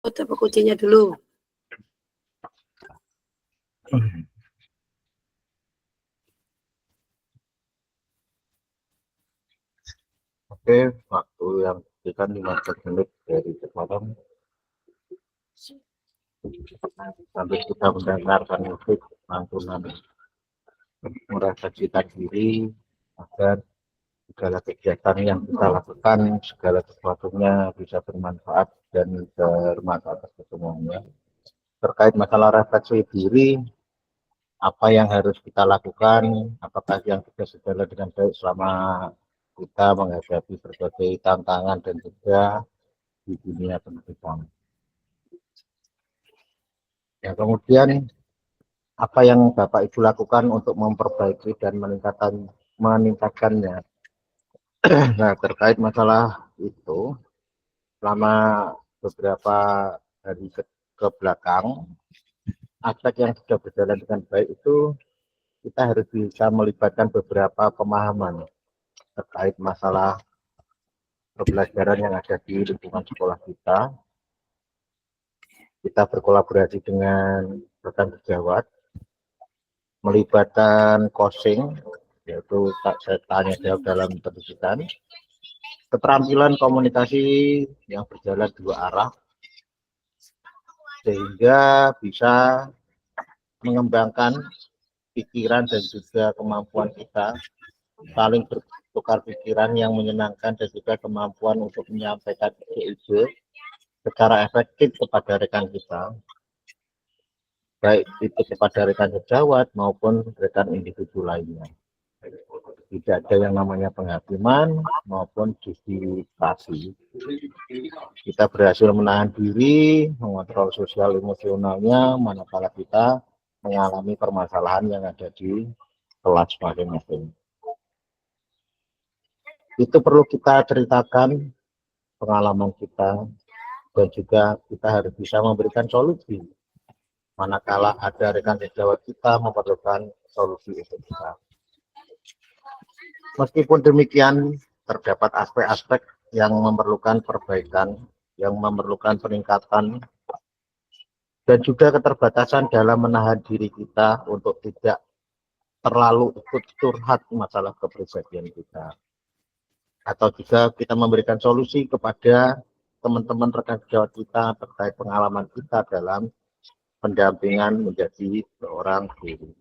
Dapat kuncinya dulu. Oke, waktu yang diberikan 15 menit dari sekarang sampai kita mendengarkan musik lantunan merasa cita diri agar segala kegiatan yang kita lakukan, segala sesuatunya bisa bermanfaat dan bermanfaat bagi semuanya. Terkait masalah refleksi diri, apa yang harus kita lakukan, apakah yang sudah berjalan dengan baik selama kita menghadapi berbagai tantangan dan juga di dunia pendidikan. Ya, kemudian apa yang Bapak Ibu lakukan untuk memperbaiki dan meningkatkannya. Nah, terkait masalah itu, selama beberapa hari ke belakang, aspek yang sudah berjalan dengan baik itu kita harus bisa melibatkan beberapa pemahaman terkait masalah pembelajaran yang ada di lingkungan sekolah kita. Kita berkolaborasi dengan rekan sejawat, melibatkan coaching, yaitu saya tanya jawab dalam pendidikan, keterampilan komunikasi yang berjalan dua arah, sehingga bisa mengembangkan pikiran dan juga kemampuan kita saling bertukar pikiran yang menyenangkan dan juga kemampuan untuk menyampaikan ide secara efektif kepada rekan kita, baik itu kepada rekan sejawat maupun rekan individu lainnya. Tidak ada yang namanya penghakiman maupun justifikasi. Kita berhasil menahan diri, mengontrol sosial emosionalnya manakala kita mengalami permasalahan yang ada di kelas masing-masing. Itu perlu kita ceritakan pengalaman kita, dan juga kita harus bisa memberikan solusi manakala ada rekan sejawat kita memerlukan solusi untuk kita. Meskipun demikian, terdapat aspek-aspek yang memerlukan perbaikan, yang memerlukan peningkatan, dan juga keterbatasan dalam menahan diri kita untuk tidak terlalu ikut curhat masalah kepribadian kita. Atau juga kita memberikan solusi kepada teman-teman rekan sejawat kita terkait pengalaman kita dalam pendampingan menjadi seorang guru.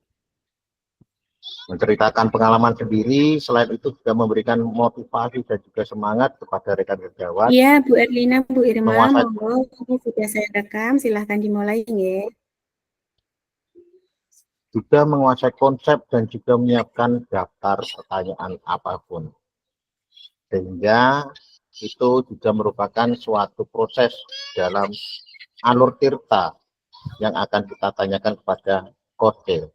Menceritakan pengalaman sendiri, selain itu juga memberikan motivasi dan juga semangat kepada rekan sejawat. Iya, Bu Erlina, Bu Irma, monggo, ini sudah saya rekam, silahkan dimulai ya. Juga menguasai konsep dan juga menyiapkan daftar pertanyaan apapun. Sehingga itu juga merupakan suatu proses dalam alur tirta yang akan kita tanyakan kepada coach.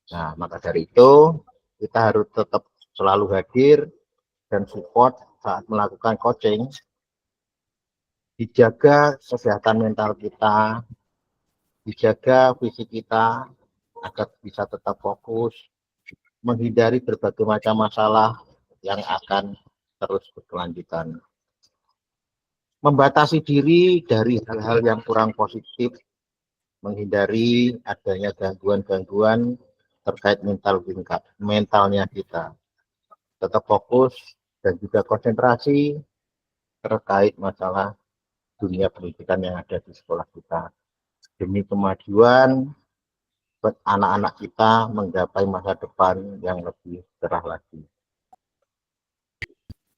Nah, maka dari itu kita harus tetap selalu hadir dan support saat melakukan coaching. Dijaga kesehatan mental kita, dijaga fisik kita agar bisa tetap fokus, menghindari berbagai macam masalah yang akan terus berkelanjutan. Membatasi diri dari hal-hal yang kurang positif, menghindari adanya gangguan-gangguan terkait mentalnya kita. Tetap fokus dan juga konsentrasi terkait masalah dunia pendidikan yang ada di sekolah kita. Demi kemajuan anak-anak kita menggapai masa depan yang lebih cerah lagi.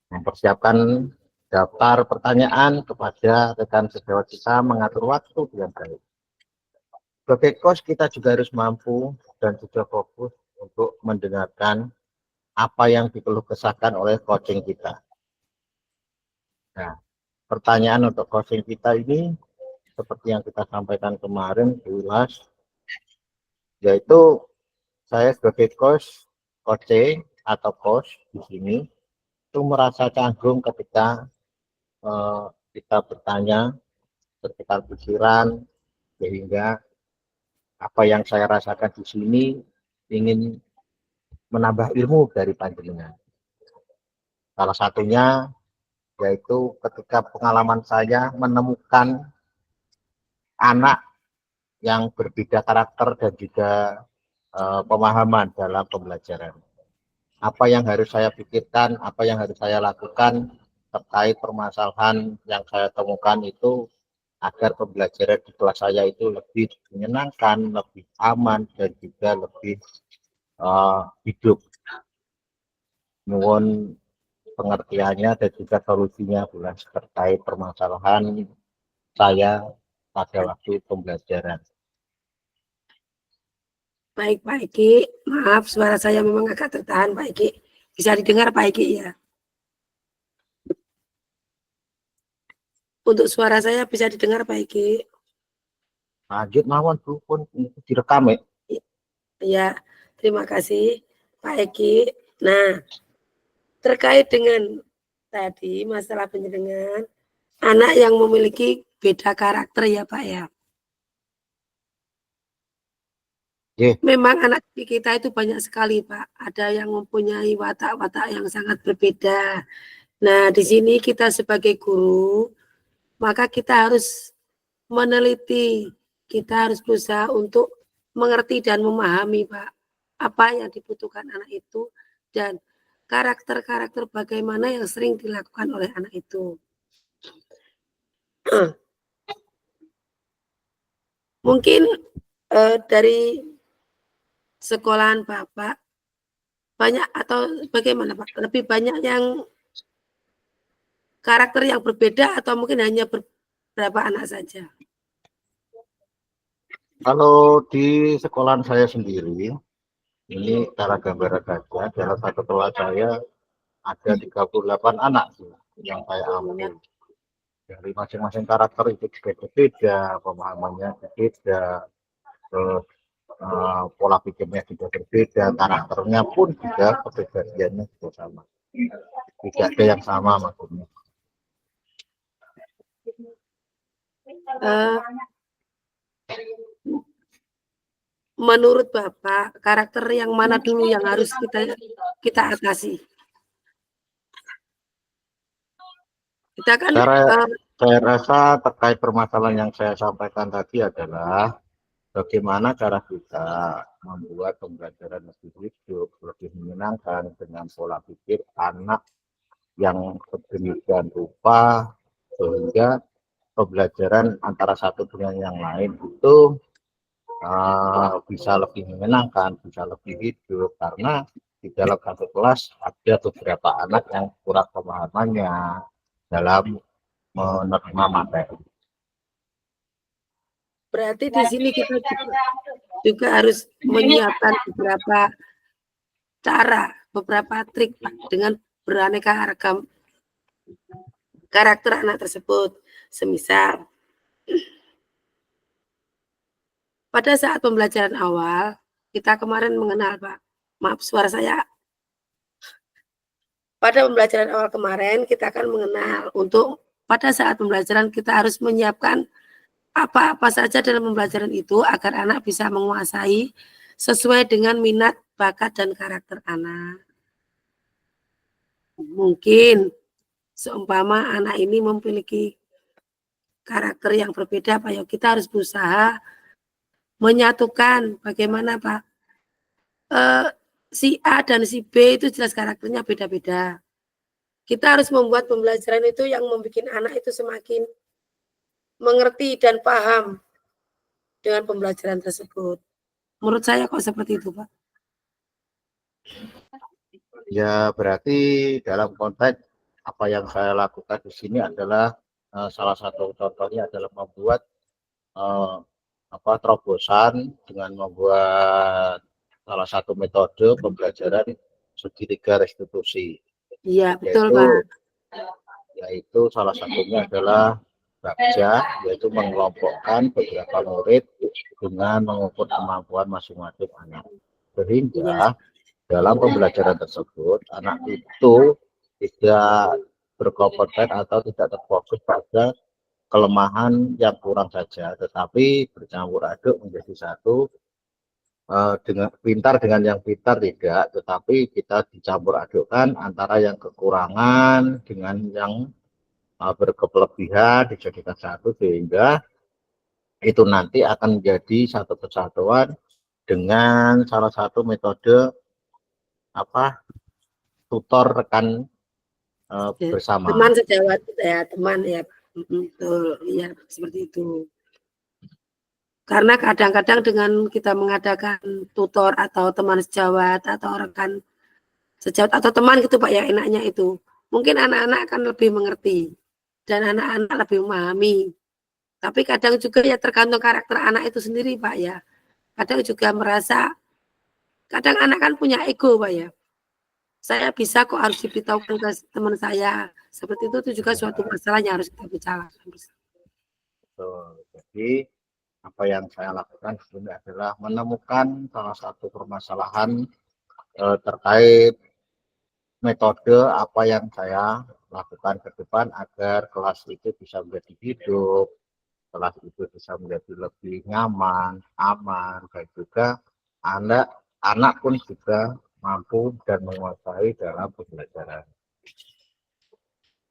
Mempersiapkan daftar pertanyaan kepada rekan sejawat kita, mengatur waktu dengan baik. Sebagai coach kita juga harus mampu dan juga fokus untuk mendengarkan apa yang dikeluh kesahkan oleh coaching kita. Nah, pertanyaan untuk coaching kita ini seperti yang kita sampaikan kemarin jelas, yaitu saya sebagai coach atau coach di sini itu merasa canggung ketika kita bertanya sekitar pikiran, sehingga apa yang saya rasakan di sini ingin menambah ilmu dari panjenengan. Salah satunya yaitu ketika pengalaman saya menemukan anak yang berbeda karakter dan juga pemahaman dalam pembelajaran. Apa yang harus saya pikirkan, apa yang harus saya lakukan terkait permasalahan yang saya temukan itu agar pembelajaran di kelas saya itu lebih menyenangkan, lebih aman, dan juga lebih hidup. Mohon pengertiannya dan juga solusinya bulan terkait permasalahan saya pada waktu pembelajaran. Baik Pak Eki, maaf suara saya memang agak tertahan Pak Eki. Bisa didengar Pak Eki ya? Untuk suara saya bisa didengar Pak Eki? Lanjut mawon Bu, pun itu direkam ya. Ya, terima kasih Pak Eki. Nah, terkait dengan tadi masalah penjenengan, anak yang memiliki beda karakter ya Pak ya. Memang anak kita itu banyak sekali Pak. Ada yang mempunyai watak-watak yang sangat berbeda. Nah, di sini kita sebagai guru, maka kita harus meneliti, kita harus berusaha untuk mengerti dan memahami Pak, apa yang dibutuhkan anak itu dan karakter-karakter bagaimana yang sering dilakukan oleh anak itu. Mungkin dari sekolahan Bapak banyak atau bagaimana Pak? Lebih banyak yang karakter yang berbeda atau mungkin hanya beberapa anak saja? Kalau di sekolahan saya sendiri, ini cara gambaran saja, dalam satu kelas saya ada 38 anak yang saya ambil. Dari masing-masing karakter itu juga berbeda, pemahamannya berbeda, terus pola pikirnya juga berbeda, karakternya pun juga kepribadiannya juga sama. Tidak ada yang sama maksudnya. Menurut Bapak, karakter yang mana dulu yang harus kita atasi? Kita kan saya rasa terkait permasalahan yang saya sampaikan tadi adalah bagaimana cara kita membuat pembelajaran lebih hidup, lebih menyenangkan dengan pola pikir anak yang sedemikian rupa sehingga pembelajaran antara satu dengan yang lain itu bisa lebih menyenangkan, bisa lebih hidup karena di dalam satu kelas ada beberapa anak yang kurang pemahamannya dalam menerima materi. Berarti di sini kita juga harus menyiapkan beberapa cara, beberapa trik Pak, dengan beraneka ragam karakter anak tersebut. Semisal pada saat pembelajaran awal, kita kemarin mengenal Pak. Maaf suara saya. Pada pembelajaran awal kemarin kita akan mengenal untuk pada saat pembelajaran kita harus menyiapkan apa-apa saja dalam pembelajaran itu agar anak bisa menguasai sesuai dengan minat, bakat, dan karakter anak. Mungkin seumpama anak ini memiliki karakter yang berbeda, Pak, ya kita harus berusaha menyatukan bagaimana Pak. Si A dan si B itu jelas karakternya beda-beda. Kita harus membuat pembelajaran itu yang membuat anak itu semakin mengerti dan paham dengan pembelajaran tersebut. Menurut saya kok seperti itu, Pak. Ya, berarti dalam konteks apa yang saya lakukan di sini adalah salah satu contohnya adalah membuat terobosan dengan membuat salah satu metode pembelajaran segitiga restitusi. Iya, betul, Pak. Yaitu salah satunya adalah Bagja, yaitu mengelompokkan beberapa murid dengan mengukur kemampuan masing-masing anak. Sehingga dalam pembelajaran tersebut, anak itu tidak berkompeten atau tidak terfokus pada kelemahan yang kurang saja, tetapi bercampur aduk menjadi satu. Dengan pintar dengan yang pintar tidak, tetapi kita dicampur adukkan antara yang kekurangan dengan yang berkelebihan dijadikan satu sehingga itu nanti akan menjadi satu kesatuan dengan salah satu metode apa tutor rekan Ya, bersama. teman sejawat ya, teman ya. Betul, ya seperti itu. Karena kadang-kadang dengan kita mengadakan tutor atau teman sejawat atau rekan sejawat atau teman gitu Pak ya, enaknya itu. Mungkin anak-anak akan lebih mengerti dan anak-anak lebih memahami. Tapi kadang juga ya tergantung karakter anak itu sendiri Pak ya. Kadang juga merasa, kadang anak kan punya ego Pak ya. Saya bisa kok, harus diberitahukan ke teman saya. Seperti itu juga suatu masalah yang harus kita bicarakan. Jadi apa yang saya lakukan sebenarnya adalah menemukan salah satu permasalahan terkait metode apa yang saya lakukan ke depan agar kelas itu bisa menjadi hidup, kelas itu bisa menjadi lebih nyaman, aman, dan juga anak pun juga mampu dan menguasai dalam pembelajaran.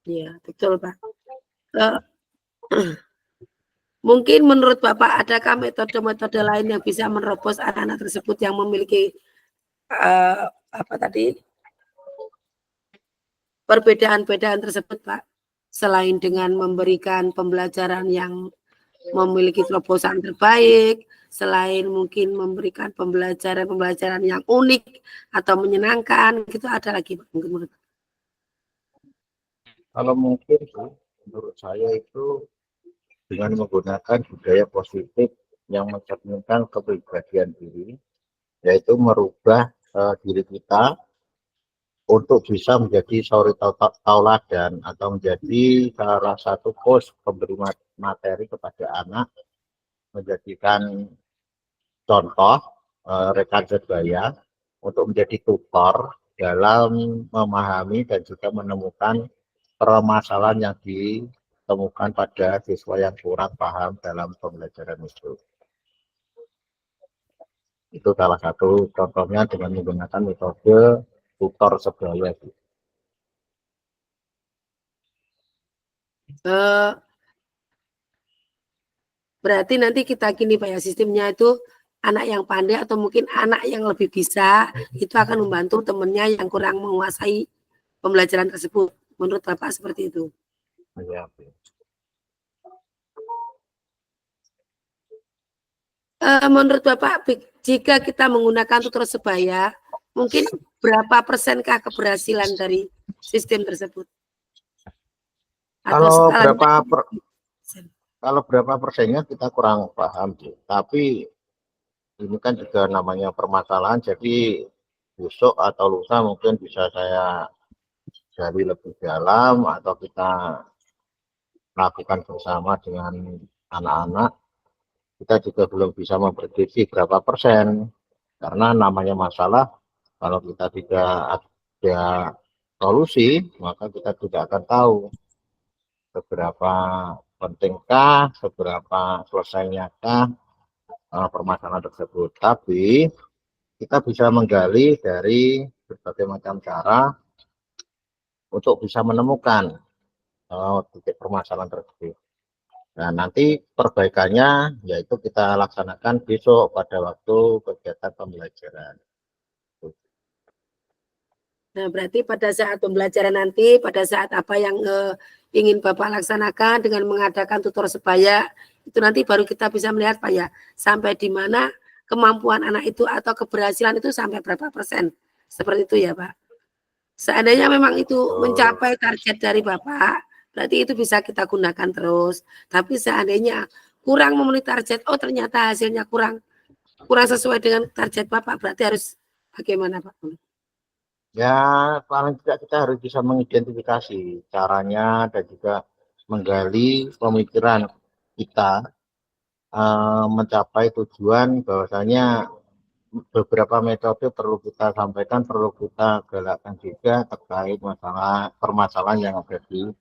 Iya, betul Pak. Mungkin menurut Bapak adakah metode-metode lain yang bisa menerobos anak-anak tersebut yang memiliki apa tadi perbedaan-perbedaan tersebut Pak? Selain dengan memberikan pembelajaran yang memiliki terobosan terbaik, selain mungkin memberikan pembelajaran yang unik atau menyenangkan, gitu ada lagi Pak? Mungkin kalau mungkin menurut saya itu dengan menggunakan budaya positif yang mencerminkan kepribadian diri, yaitu merubah diri kita untuk bisa menjadi suri tauladan atau menjadi salah satu host pemberi materi kepada anak, menjadikan contoh rekan sebaya untuk menjadi tutor dalam memahami dan juga menemukan permasalahan yang ditemukan pada siswa yang kurang paham dalam pembelajaran itu. Itu salah satu contohnya dengan menggunakan metode tutor sebaya. Berarti nanti kita gini Pak ya, sistemnya itu anak yang pandai atau mungkin anak yang lebih bisa itu akan membantu temannya yang kurang menguasai pembelajaran tersebut. Menurut Bapak seperti itu? Ya. Menurut Bapak, jika kita menggunakan tutor sebaya, mungkin berapa persenkah keberhasilan dari sistem tersebut? Atau kalau berapa persennya kita kurang paham sih. Tapi ini kan juga namanya permasalahan, jadi besok atau lusa mungkin bisa saya gali lebih dalam atau kita lakukan bersama dengan anak-anak. Kita juga belum bisa memprediksi berapa persen, karena namanya masalah kalau kita tidak ada solusi maka kita tidak akan tahu seberapa pentingkah, seberapa selesainyakah permasalahan tersebut. Tapi kita bisa menggali dari berbagai macam cara untuk bisa menemukan titik permasalahan tersebut. Nah, nanti perbaikannya yaitu kita laksanakan besok pada waktu kegiatan pembelajaran. Nah, berarti pada saat pembelajaran nanti, pada saat apa yang ingin Bapak laksanakan dengan mengadakan tutor sebaya, itu nanti baru kita bisa melihat Pak ya, sampai di mana kemampuan anak itu atau keberhasilan itu sampai berapa persen. Seperti itu ya Pak. Seandainya memang itu mencapai target dari Bapak, berarti itu bisa kita gunakan terus. Tapi seandainya kurang memenuhi target, oh ternyata hasilnya kurang sesuai dengan target Bapak, berarti harus bagaimana Pak? Ya, paling tidak kita harus bisa mengidentifikasi caranya dan juga menggali pemikiran kita mencapai tujuan, bahwasanya beberapa metode perlu kita sampaikan, perlu kita galakkan juga terkait permasalahan yang ada di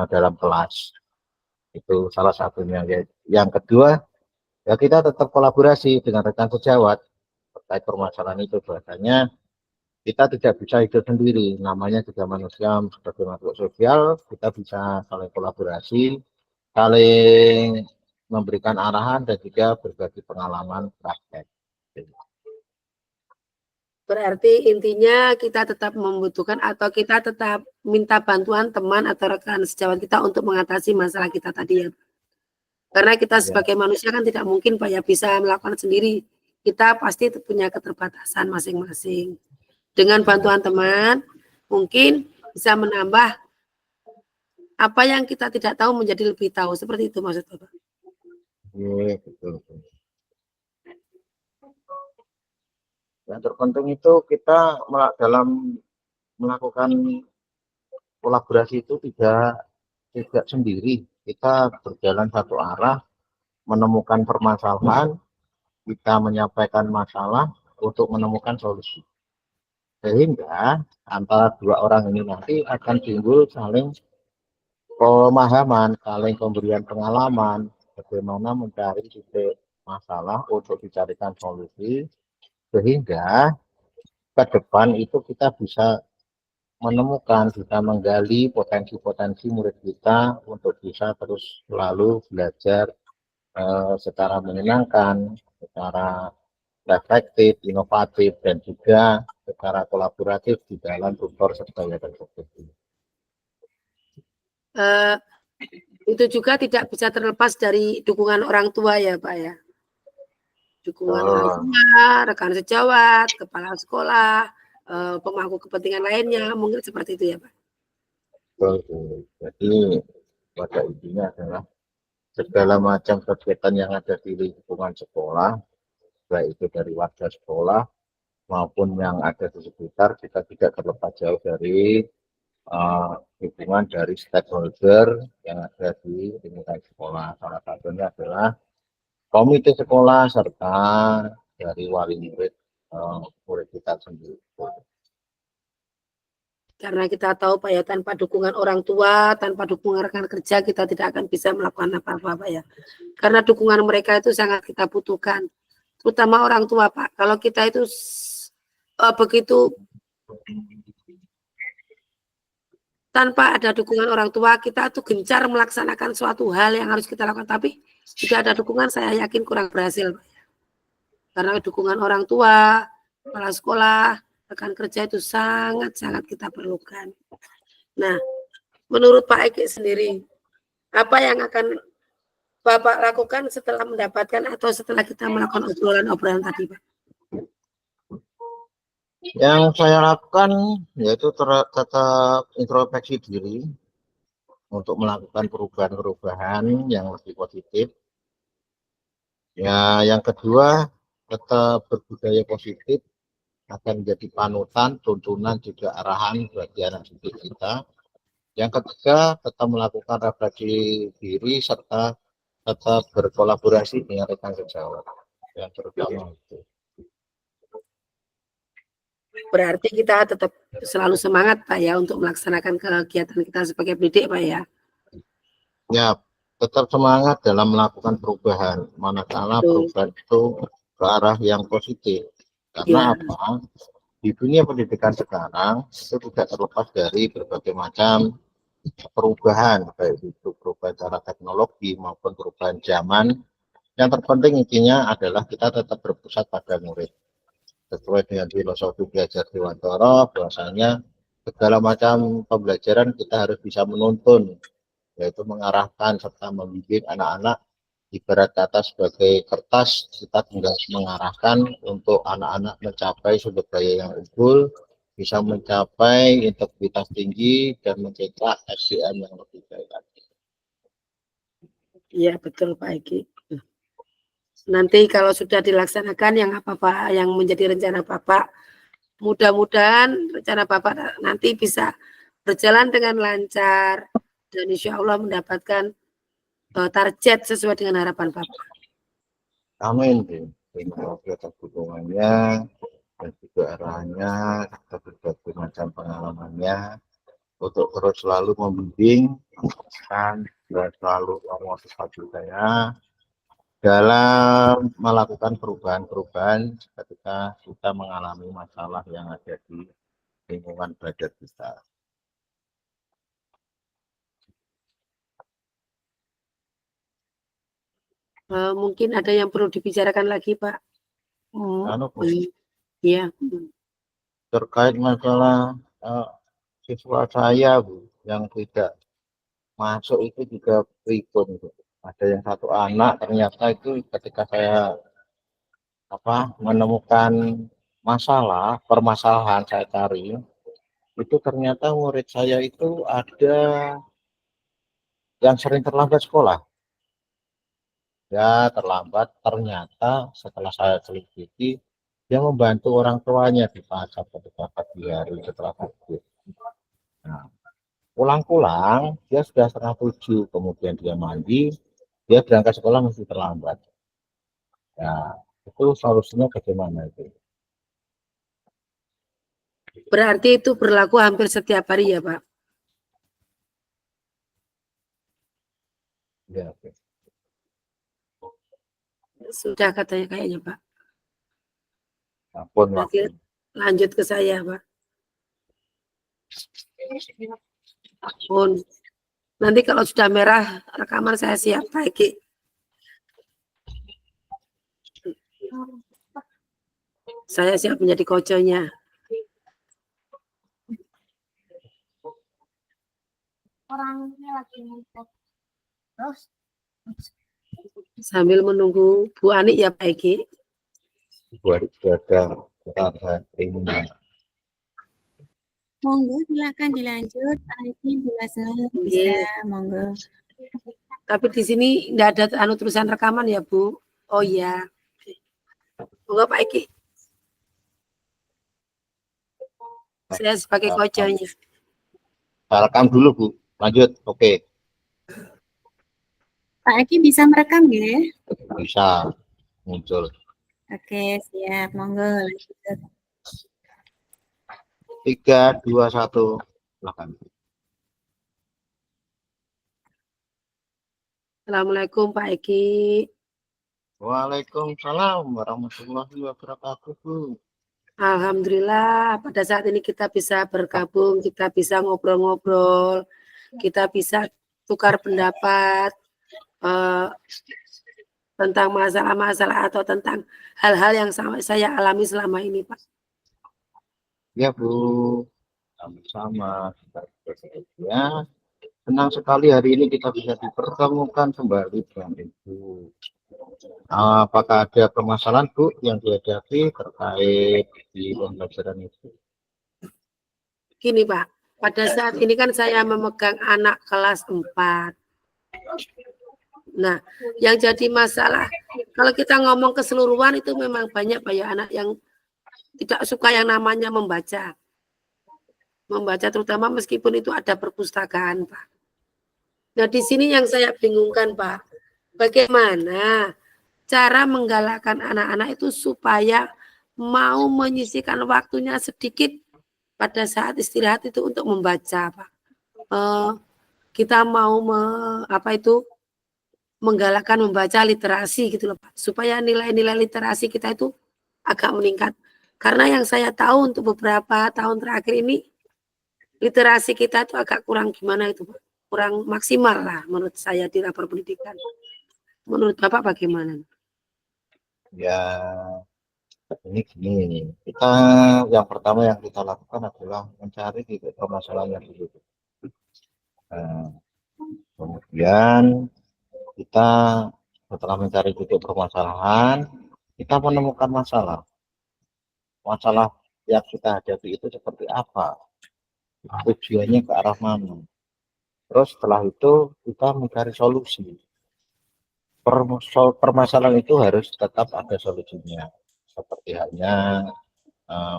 dalam kelas. Itu salah satunya. Yang kedua, ya kita tetap kolaborasi dengan rekan sejawat terkait permasalahan itu, bahwasanya kita tidak bisa hidup sendiri, namanya juga manusia sebagai makhluk sosial, kita bisa saling kolaborasi, saling memberikan arahan dan juga berbagi pengalaman praktek. Berarti intinya kita tetap membutuhkan atau kita tetap minta bantuan teman atau rekan sejawat kita untuk mengatasi masalah kita tadi ya. Karena kita Ya. sebagai manusia kan tidak mungkin Pak ya bisa melakukan sendiri. Kita pasti punya keterbatasan masing-masing. Dengan bantuan teman mungkin bisa menambah apa yang kita tidak tahu menjadi lebih tahu. Seperti itu maksud Bapak. Iya, betul. Yang terpenting itu kita dalam melakukan kolaborasi itu tidak sendiri. Kita berjalan satu arah, menemukan permasalahan, kita menyampaikan masalah untuk menemukan solusi. Sehingga antara dua orang ini nanti akan timbul saling pemahaman, saling pemberian pengalaman, bagaimana mencari titik masalah untuk dicarikan solusi, sehingga ke depan itu kita bisa menemukan, bisa menggali potensi-potensi murid kita untuk bisa terus selalu belajar secara menyenangkan, secara efektif, inovatif, dan juga secara kolaboratif di dalam tutor sebaya tersebut. Itu juga tidak bisa terlepas dari dukungan orang tua ya Pak ya. Dukungan orang tua, rekan sejawat, kepala sekolah, pemangku kepentingan lainnya, mungkin seperti itu ya Pak. Betul. Jadi pada intinya adalah segala macam kegiatan yang ada di lingkungan sekolah, baik itu dari warga sekolah maupun yang ada di sekitar, kita tidak terlepas jauh dari dukungan dari stakeholder yang ada di lingkungan sekolah. Salah satunya adalah komite sekolah serta dari wali murid, murid kita sendiri. Karena kita tahu Pak ya, tanpa dukungan orang tua, tanpa dukungan rekan kerja, kita tidak akan bisa melakukan apa-apa Pak ya. Karena dukungan mereka itu sangat kita butuhkan, terutama orang tua Pak. Kalau kita itu begitu tanpa ada dukungan orang tua, kita tuh gencar melaksanakan suatu hal yang harus kita lakukan. Tapi jika ada dukungan, saya yakin kurang berhasil. Karena dukungan orang tua, kepala sekolah, rekan kerja itu sangat-sangat kita perlukan. Nah, menurut Pak Eki sendiri, apa yang akan Bapak lakukan setelah mendapatkan atau setelah kita melakukan obrolan-obrolan tadi, Pak? Yang saya lakukan yaitu tetap introspeksi diri untuk melakukan perubahan-perubahan yang lebih positif. Ya, yang kedua tetap berbudaya positif akan menjadi panutan, tuntunan juga arahan bagi anak didik kita. Yang ketiga tetap melakukan refleksi diri serta tetap berkolaborasi dengan rekan sejawat. Yang terutama itu. Berarti kita tetap selalu semangat Pak ya untuk melaksanakan kegiatan kita sebagai pendidik Pak ya. Ya, tetap semangat dalam melakukan perubahan. Manakala perubahan itu ke arah yang positif. Karena apa? Di dunia pendidikan sekarang itu tidak terlepas dari berbagai macam perubahan, baik itu perubahan secara teknologi maupun perubahan zaman. Yang terpenting intinya adalah kita tetap berpusat pada murid. Sesuai dengan filosofi belajar Dewantara, bahwasanya segala macam pembelajaran kita harus bisa menuntun, yaitu mengarahkan serta membimbing anak-anak. Ibarat kata sebagai kertas, kita tinggal mengarahkan untuk anak-anak mencapai sumber daya yang unggul, bisa mencapai integritas tinggi dan mencetak SDM yang lebih baik lagi. Iya betul Pak Eki. Nanti kalau sudah dilaksanakan yang apa-apa yang menjadi rencana Bapak, mudah-mudahan rencana Bapak nanti bisa berjalan dengan lancar dan insya Allah mendapatkan target sesuai dengan harapan Bapak. Amin. Terima kasih atas dukungannya dan juga arahannya, serta berbagai macam pengalamannya untuk terus selalu membimbing, dan selalu memotivasi saya dalam melakukan perubahan-perubahan ketika kita mengalami masalah yang ada di lingkungan belajar kita. Mungkin ada yang perlu dibicarakan lagi, Pak. Iya. Terkait masalah siswa saya, Bu, yang tidak masuk itu juga ribut. Ada yang satu anak ternyata itu ketika saya menemukan permasalahan saya cari, itu ternyata murid saya itu ada yang sering terlambat sekolah. Ya, terlambat ternyata setelah saya selidiki, dia membantu orang tuanya di pasar ketika pagi hari setelah subuh. Nah, pulang-pulang dia sudah 6:30, kemudian dia mandi, dia berangkat sekolah masih terlambat. Nah, itu solusinya bagaimana itu? Berarti itu berlaku hampir setiap hari ya, Pak? Ya, oke. Sudah katanya kayaknya, Pak. Ampun, Nanti lanjut ke saya, Pak. Ampun. Nanti kalau sudah merah rekaman saya siap, Pak Eki. Saya siap menjadi koconya. Orangnya lagi ngumpet. Terus sambil menunggu Bu Ani ya Pak Eki. Bu Ani ada Monggo silakan dilanjut. Pak Eki bisa, monggo. Tapi di sini enggak ada tulisan rekaman ya, Bu? Oh iya. Monggo Pak Eki. Saya sebagai koconya. Rekam dulu, Bu. Lanjut. Oke. Pak Eki bisa merekam ya? Bisa. Muncul. Oke, siap. Monggo lanjut. 3, 2, 1. Silakan. Assalamualaikum Pak Eki. Waalaikumsalam warahmatullahi wabarakatuh, Bu. Alhamdulillah pada saat ini kita bisa bergabung, kita bisa ngobrol-ngobrol, kita bisa tukar pendapat tentang masalah-masalah atau tentang hal-hal yang saya alami selama ini, Pak. Ya, Bu. Sama-sama. Ya, senang sekali hari ini kita bisa dipertemukan kembali dengan Ibu. Apakah ada permasalahan, Bu, yang dihadapi terkait di pembelajaran itu? Gini, Pak. Pada saat ini kan saya memegang anak kelas 4. Nah, yang jadi masalah, kalau kita ngomong keseluruhan itu memang banyak Pak ya anak yang tidak suka yang namanya membaca. Membaca terutama meskipun itu ada perpustakaan, Pak. Nah, di sini yang saya bingungkan, Pak. Bagaimana cara menggalakkan anak-anak itu supaya mau menyisihkan waktunya sedikit pada saat istirahat itu untuk membaca, Pak. Kita mau menggalakkan membaca literasi gitu loh, Pak. Supaya nilai-nilai literasi kita itu agak meningkat. Karena yang saya tahu untuk beberapa tahun terakhir ini literasi kita itu agak kurang gimana itu, Pak. Kurang maksimal lah menurut saya di rapor pendidikan. Menurut Bapak bagaimana? Ya, ini gini, kita yang pertama yang kita lakukan adalah mencari titik permasalahannya dulu. Kemudian kita setelah mencari titik permasalahan, kita menemukan masalah yang kita hadapi itu seperti apa, tujuannya ke arah mana. Terus setelah itu kita mencari solusi. Permasalahan itu harus tetap ada solusinya. Seperti halnya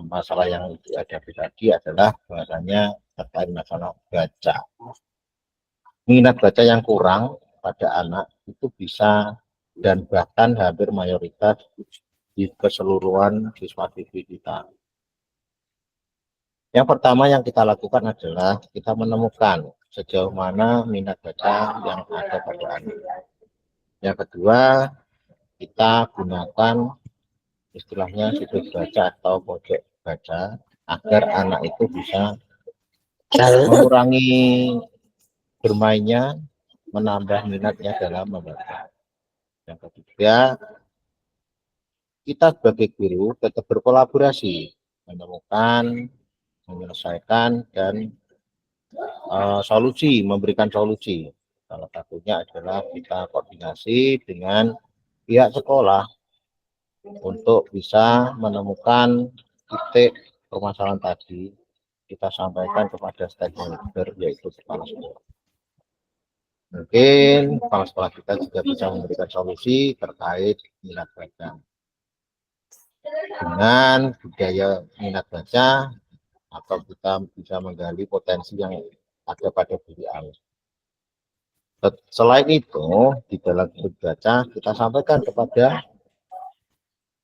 masalah yang dihadapi tadi adalah bahasanya terkait masalah baca. Minat baca yang kurang pada anak itu bisa dan bahkan hampir mayoritas di keseluruhan siswa didik kita. Yang pertama yang kita lakukan adalah kita menemukan sejauh mana minat baca yang ada pada anak. Yang kedua, kita gunakan istilahnya situs baca atau pojok baca agar anak itu bisa mengurangi bermainnya, menambah minatnya dalam membaca. Yang ketiga, kita sebagai guru tetap berkolaborasi, menemukan, menyelesaikan, dan memberikan solusi. Salah satunya adalah kita koordinasi dengan pihak sekolah untuk bisa menemukan titik permasalahan tadi, kita sampaikan kepada stakeholder, yaitu kepala sekolah. Mungkin kepala sekolah kita juga bisa memberikan solusi terkait minat baca. Dengan budaya minat baca, atau kita bisa menggali potensi yang ada pada diri anak. Selain itu, di dalam baca kita sampaikan kepada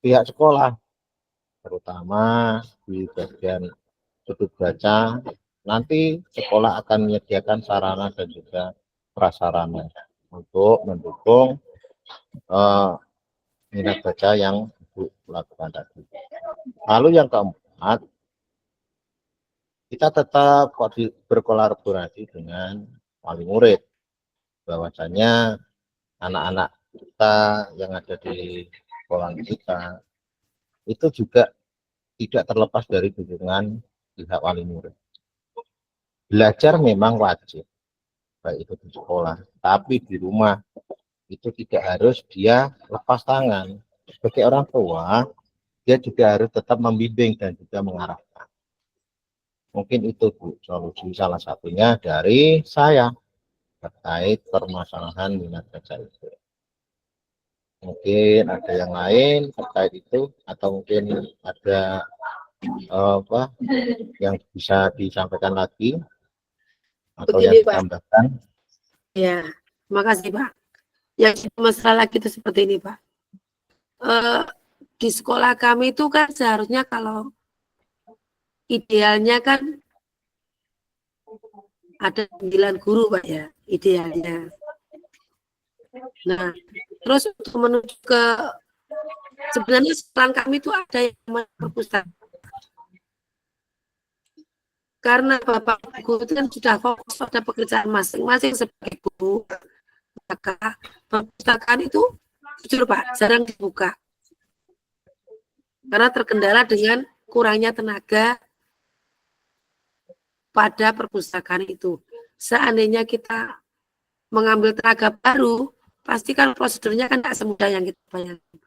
pihak sekolah, terutama di bagian sudut baca, nanti sekolah akan menyediakan sarana dan juga prasarana untuk mendukung minat baca yang Ibu lakukan tadi. Lalu yang keempat, kita tetap berkolaborasi dengan wali murid, bahwasanya anak-anak kita yang ada di sekolah kita itu juga tidak terlepas dari dukungan pihak wali murid. Belajar memang wajib, baik itu di sekolah, tapi di rumah itu tidak harus dia lepas tangan. Sebagai orang tua, dia juga harus tetap membimbing dan juga mengarahkan. Mungkin itu Bu, solusi salah satunya dari saya terkait permasalahan minat baca itu. Mungkin ada yang lain terkait itu, atau mungkin ada yang bisa disampaikan lagi atau Begini, yang ditambahkan. Ya, makasih Pak. Yang masalah lagi itu seperti ini Pak. Di sekolah kami itu kan seharusnya kalau idealnya kan ada 9 guru Pak ya, idealnya. Nah, terus untuk menuju ke sebenarnya sekolah kami itu ada yang perpustakaan. Karena Bapak Guru itu kan sudah fokus pada pekerjaan masing-masing sebagai guru, maka perpustakaan itu jujur Pak, jarang dibuka. Karena terkendala dengan kurangnya tenaga pada perpustakaan itu. Seandainya kita mengambil tenaga baru, pasti kan prosedurnya kan tidak semudah yang kita bayangkan.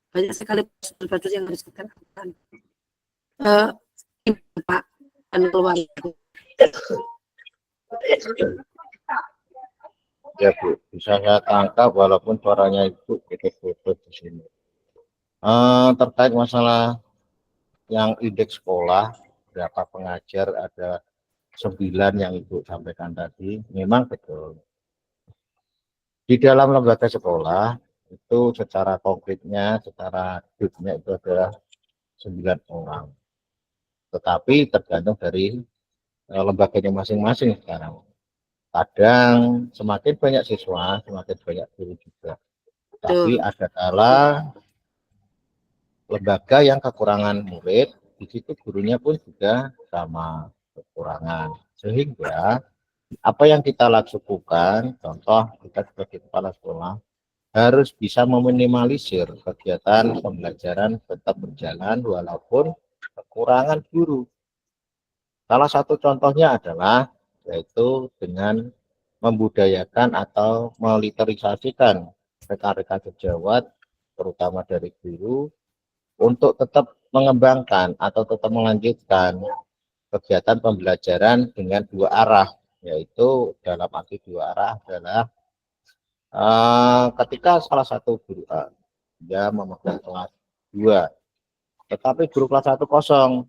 Banyak sekali prosedur yang harus kita lakukan. Pak, dan keluarga. Ya Bu, bisa saya tangkap walaupun suaranya itu putus-putus di sini. Terkait masalah yang indeks sekolah, berapa pengajar, ada 9 yang Ibu sampaikan tadi, memang betul. Di dalam lembaga sekolah, itu secara konkretnya, secara duduknya itu adalah 9 orang. Tetapi tergantung dari lembaganya masing-masing sekarang. Kadang semakin banyak siswa, semakin banyak guru juga. Tapi ada kala lembaga yang kekurangan murid, di situ gurunya pun juga sama kekurangan. Sehingga apa yang kita lakukan, contoh kita sebagai kepala sekolah, harus bisa meminimalisir kegiatan pembelajaran tetap berjalan walaupun kekurangan guru. Salah satu contohnya adalah yaitu dengan membudayakan atau meliterisasikan rekan-rekan sejawat, terutama dari guru, untuk tetap mengembangkan atau tetap melanjutkan kegiatan pembelajaran dengan 2 arah, yaitu dalam arti 2 arah adalah ketika salah satu guru A dia memegang kelas 2, tetapi guru kelas 1 kosong,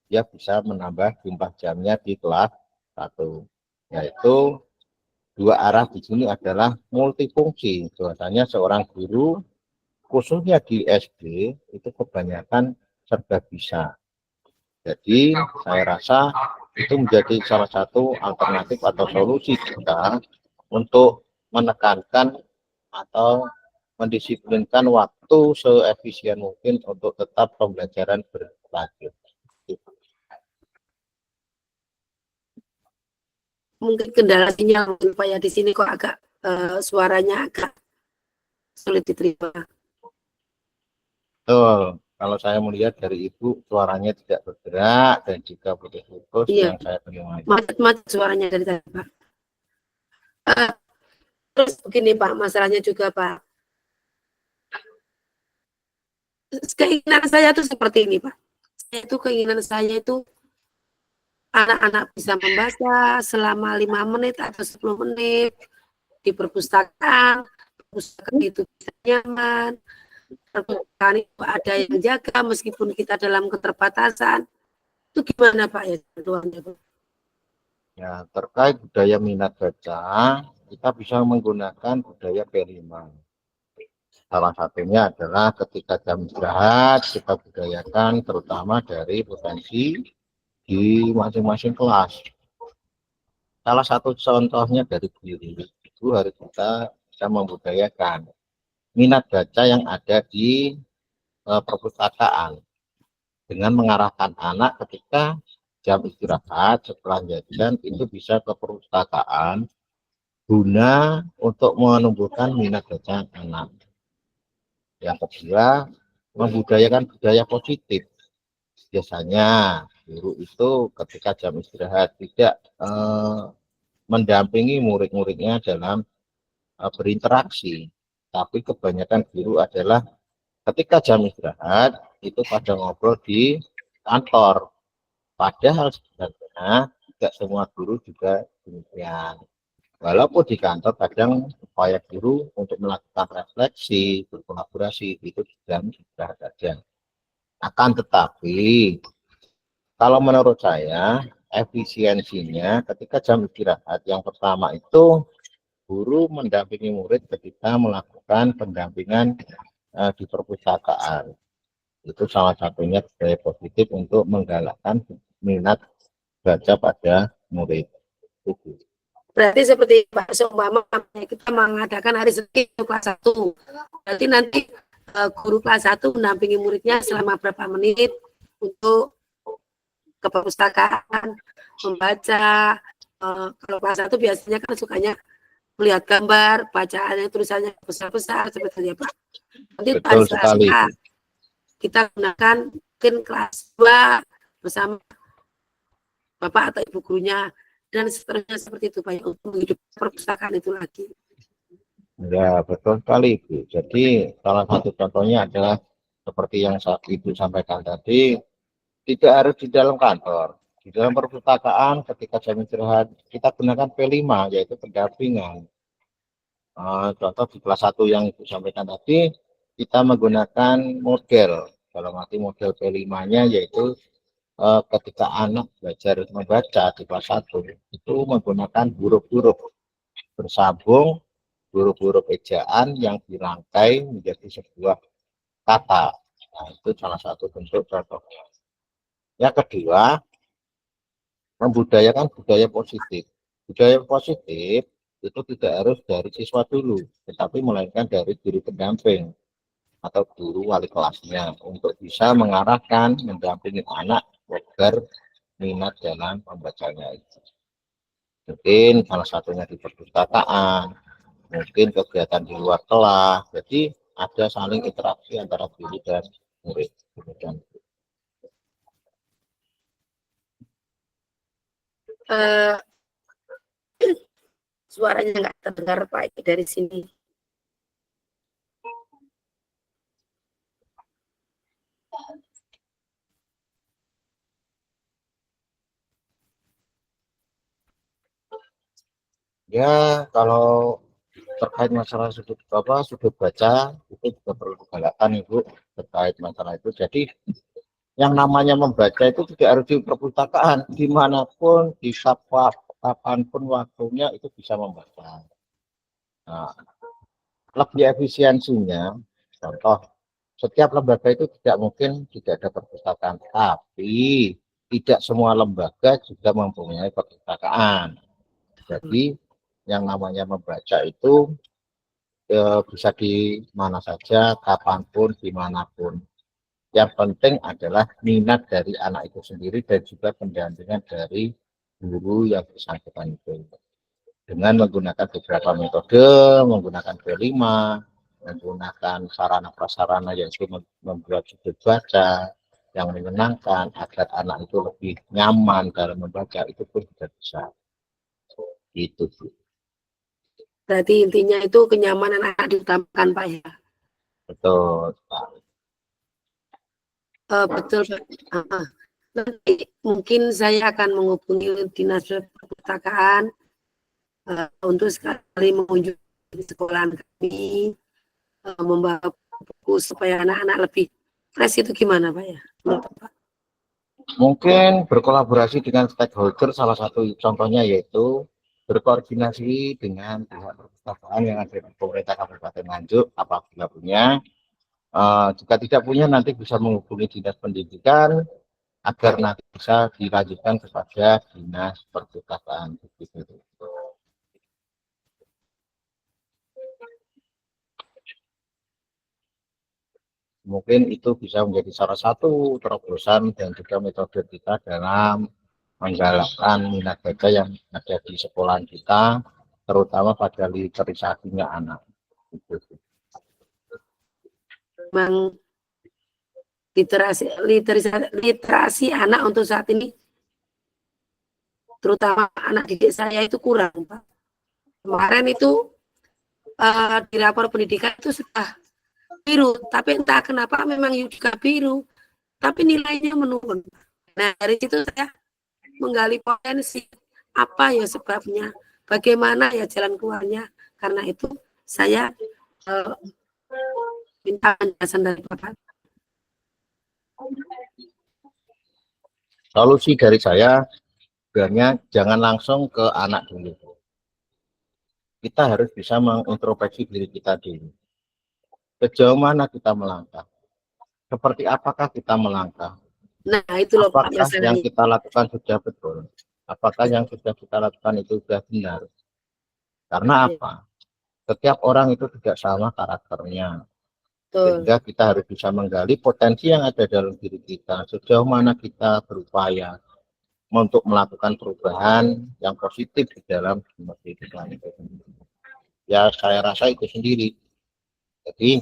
dia bisa menambah jumlah jamnya di kelas 1, yaitu 2 arah di sini adalah multifungsi. Biasanya seorang guru khususnya di SD itu kebanyakan serba bisa. Jadi saya rasa itu menjadi salah satu alternatif atau solusi kita untuk menekankan atau mendisiplinkan waktu seefisien mungkin untuk tetap pembelajaran berlanjut. mungkin kendala sinyal mungkin Pak ya, di sini kok agak suaranya agak sulit diterima. Betul. Kalau saya melihat dari Ibu suaranya tidak bergerak dan juga putus-putus Iya, yang saya dengar. macet-macet suaranya dari tadi Pak. Terus begini Pak, masalahnya juga Pak, keinginan saya itu seperti ini Pak. Keinginan saya itu anak-anak bisa membaca selama 5 menit atau 10 menit di perpustakaan itu bisa nyaman, perpustakaan itu ada yang jaga meskipun kita dalam keterbatasan. Itu gimana Pak ya? Ya, terkait budaya minat baca, kita bisa menggunakan budaya P5. Salah satunya adalah ketika jam istirahat, kita budayakan terutama dari potensi di masing-masing kelas. Salah satu contohnya dari guru itu harus kita bisa membudayakan minat baca yang ada di perpustakaan dengan mengarahkan anak ketika jam istirahat setelah jajan itu bisa ke perpustakaan guna untuk menumbuhkan minat baca anak. Yang kedua, membudayakan budaya positif. Biasanya guru itu ketika jam istirahat tidak mendampingi murid-muridnya dalam berinteraksi, tapi kebanyakan guru adalah ketika jam istirahat itu pada ngobrol di kantor. Padahal sebenarnya tidak semua guru juga demikian. Walaupun di kantor kadang upaya guru untuk melakukan refleksi, berkolaborasi itu jam istirahat saja. Akan tetapi kalau menurut saya efisiensinya ketika jam istirahat yang pertama itu guru mendampingi murid ketika melakukan pendampingan di perpustakaan. Itu salah satunya budaya positif untuk menggalakkan minat baca pada murid. Berarti seperti Pak seumpama kita mengadakan hari Senin kelas 1. Berarti nanti guru kelas 1 mendampingi muridnya selama berapa menit untuk ke perpustakaan, membaca. Kalau kelas 1 biasanya kan sukanya melihat gambar, bacaannya tulisannya besar-besar seperti Pak. Nanti Betul sekali. Kita gunakan mungkin kelas 2 bersama Bapak atau Ibu gurunya dan seterusnya seperti itu Pak untuk menghidupkan perpustakaan itu lagi. Ya, betul sekali Ibu. Jadi salah satu contohnya adalah seperti yang Ibu sampaikan tadi, tidak harus di dalam kantor. Di dalam perpustakaan ketika jam istirahat kita gunakan P5 yaitu pendampingan. Contoh di kelas 1 yang Ibu sampaikan tadi, kita menggunakan model. Dalam arti model P5-nya yaitu ketika anak belajar membaca di kelas 1 itu menggunakan huruf-huruf bersambung, huruf-huruf ejaan yang dirangkai menjadi sebuah kata. Nah, itu salah satu bentuk contohnya. Yang kedua, membudayakan budaya positif. Budaya positif itu tidak harus dari siswa dulu, tetapi melainkan dari guru pendamping atau guru wali kelasnya untuk bisa mengarahkan, mendampingi anak agar minat dalam membacanya itu. Mungkin salah satunya di perpustakaan, mungkin kegiatan di luar kelas. Jadi ada saling interaksi antara guru dan murid. Suaranya nggak terdengar Pak dari sini. Ya, kalau terkait masalah sudut baca itu juga perlu digalakkan Ibu terkait masalah itu. Jadi yang namanya membaca itu tidak harus di perpustakaan, dimanapun, di kapanpun waktunya itu bisa membaca. Nah, lebih efisiensinya, contoh, setiap lembaga itu tidak mungkin tidak ada perpustakaan, tapi tidak semua lembaga juga mempunyai perpustakaan. Jadi yang namanya membaca itu bisa di mana saja, kapanpun, dimanapun. Yang penting adalah minat dari anak itu sendiri dan juga pendampingan dari guru yang bersangkutan itu dengan menggunakan beberapa metode, menggunakan B5, menggunakan sarana prasarana yaitu membuat sudut baca yang menyenangkan agar anak itu lebih nyaman dalam membaca, itu pun tidak bisa. Itu sih. Berarti intinya itu kenyamanan anak diutamakan, Pak ya. Betul. Betul, Pak. Nanti mungkin saya akan menghubungi dinas perpustakaan untuk sekali mengunjungi sekolahan kami, membawa buku supaya anak-anak lebih fresh. Itu gimana, Pak ya? Pak? Mungkin berkolaborasi dengan stakeholder, salah satu contohnya yaitu berkoordinasi dengan pihak perpustakaan yang ada di pemerintah Kabupaten Nganjuk apabila punya. Jika tidak punya, nanti bisa menghubungi dinas pendidikan agar nanti bisa dilanjutkan kepada dinas perpustakaan. Mungkin itu bisa menjadi salah satu terobosan dan juga metode kita dalam menggalakkan minat baca yang ada di sekolahan kita, terutama pada literasinya anak. Memang literasi anak untuk saat ini, terutama anak didik saya itu kurang, Pak. Kemarin itu di rapor pendidikan itu sudah biru, tapi entah kenapa memang juga biru, tapi nilainya menurun. Nah, dari situ saya menggali potensi, apa ya sebabnya, bagaimana ya jalan keluarnya. Karena itu saya minta penjelasan dari Bapak. Solusi dari saya sebenarnya jangan langsung ke anak dulu. Kita harus bisa mengintrospeksi diri kita dulu. Sejauh mana kita melangkah? Seperti apakah kita melangkah? Nah, itu loh Pak, Apakah yang kita lakukan sudah betul? Apakah yang sudah kita lakukan itu sudah benar? Karena apa? Setiap orang itu tidak sama karakternya. Sehingga kita harus bisa menggali potensi yang ada dalam diri kita. Sejauh mana kita berupaya untuk melakukan perubahan yang positif di dalam kehidupan itu. Ya, saya rasa itu sendiri. Jadi,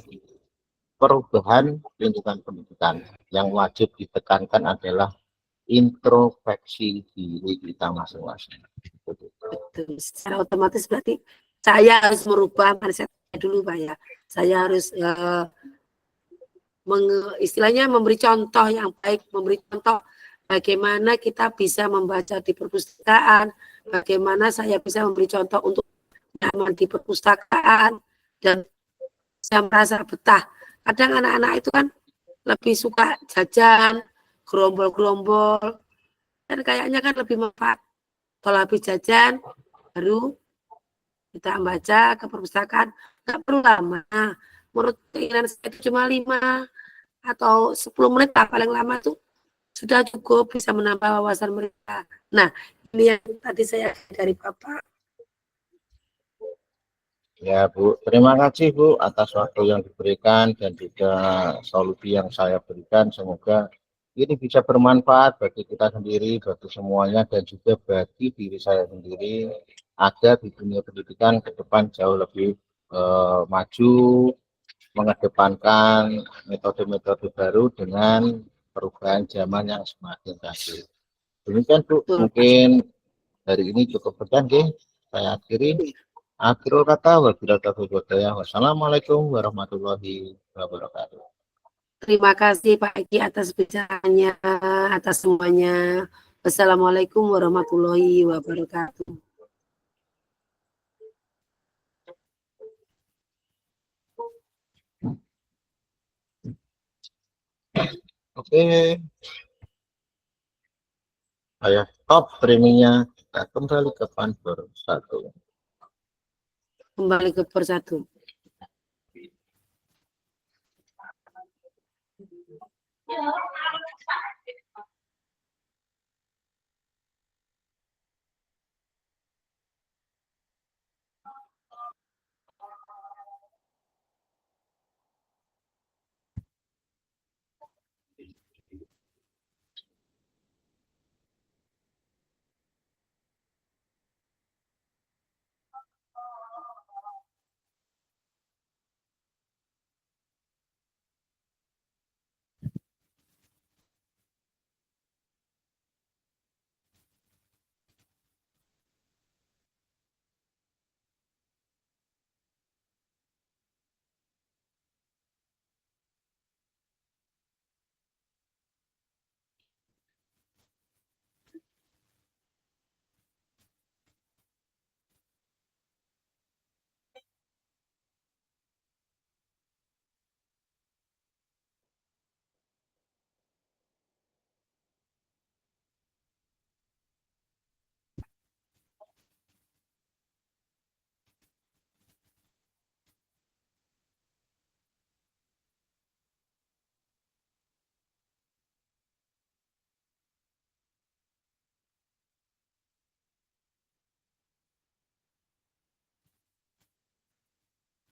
perubahan lingkungan pendidikan yang wajib ditekankan adalah introspeksi diri kita masing-masing. Betul. Secara otomatis berarti saya harus merubah mindset dulu, Pak ya. Saya harus istilahnya memberi contoh yang baik, memberi contoh bagaimana kita bisa membaca di perpustakaan, bagaimana saya bisa memberi contoh untuk nyaman di perpustakaan dan saya merasa betah. Kadang anak-anak itu kan lebih suka jajan, gerombol-gerombol, dan kayaknya kan lebih manfaat. Kalau habis jajan, baru kita baca ke perpustakaan, nggak perlu lama. Menurut keinginan saya itu cuma 5 atau 10 menit lah paling lama itu sudah cukup bisa menambah wawasan mereka. Nah, ini yang tadi saya dari Bapak. Ya Bu, terima kasih Bu atas waktu yang diberikan dan juga solusi yang saya berikan. Semoga ini bisa bermanfaat bagi kita sendiri, bagi semuanya, dan juga bagi diri saya sendiri, agar di dunia pendidikan ke depan jauh lebih maju, mengedepankan metode-metode baru dengan perubahan zaman yang semakin canggih. Demikian Bu, mungkin hari ini cukup sekian, saya akhiri. Akhirul kata, wassalamualaikum warahmatullahi wabarakatuh. Terima kasih Pak Eki atas bicaranya, atas semuanya. Wassalamualaikum warahmatullahi wabarakatuh. Oke, saya stop streamingnya. Kita kembali ke Panber 1. Kembali ke persatu.